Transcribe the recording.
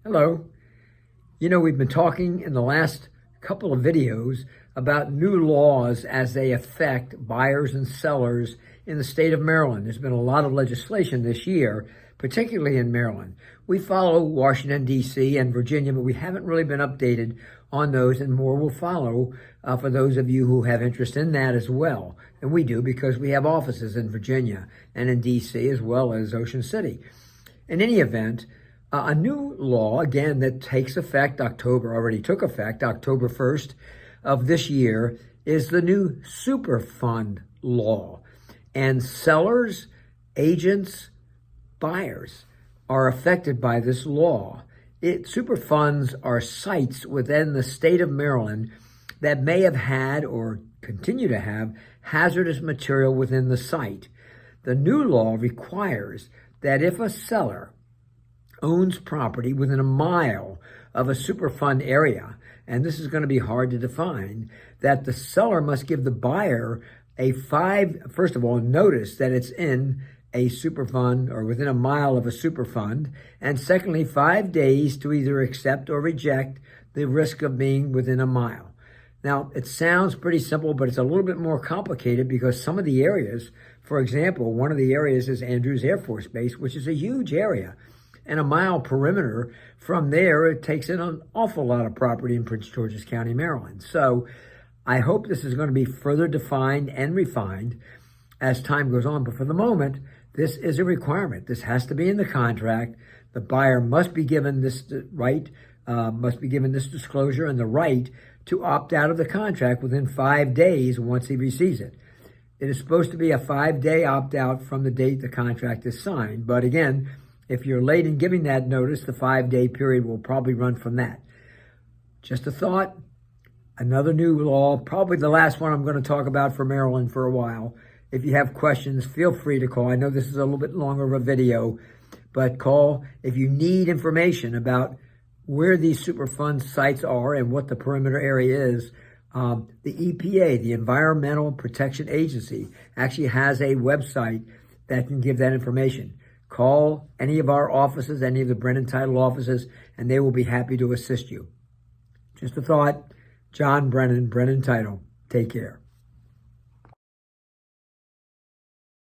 Hello. We've been talking in the last couple of videos about new laws as they affect buyers and sellers in the state of Maryland. There's been a lot of legislation this year, particularly in Maryland. We follow Washington, D.C. and Virginia, but we haven't really been updated on those, and more will follow for those of you who have interest in that as well. And we do, because we have offices in Virginia and in D.C. as well as Ocean City. In any event, a new law, again, that already took effect October 1st of this year, is the new Superfund Law. And sellers, agents, buyers are affected by this law. Superfunds are sites within the state of Maryland that may have had or continue to have hazardous material within the site. The new law requires that if a seller owns property within a mile of a Superfund area, and this is going to be hard to define, that the seller must give the buyer first of all, notice that it's in a Superfund or within a mile of a Superfund, and secondly, 5 days to either accept or reject the risk of being within a mile. Now, it sounds pretty simple, but it's a little bit more complicated because some of the areas, for example, one of the areas is Andrews Air Force Base, which is a huge area. And a mile perimeter from there, it takes in an awful lot of property in Prince George's County, Maryland. So I hope this is going to be further defined and refined as time goes on. But for the moment, this is a requirement. This has to be in the contract. The buyer must be given this disclosure and the right to opt out of the contract within 5 days once he receives it. It is supposed to be a 5-day opt-out from the date the contract is signed. But again, if you're late in giving that notice, the 5-day period will probably run from that. Just a thought, another new law, probably the last one I'm going to talk about for Maryland for a while. If you have questions, feel free to call. I know this is a little bit longer of a video, but call if you need information about where these Superfund sites are and what the perimeter area is. The EPA, the Environmental Protection Agency, actually has a website that can give that information. Call any of our offices, any of the Brennan Title offices, and they will be happy to assist you. Just a thought, John Brennan, Brennan Title. Take care.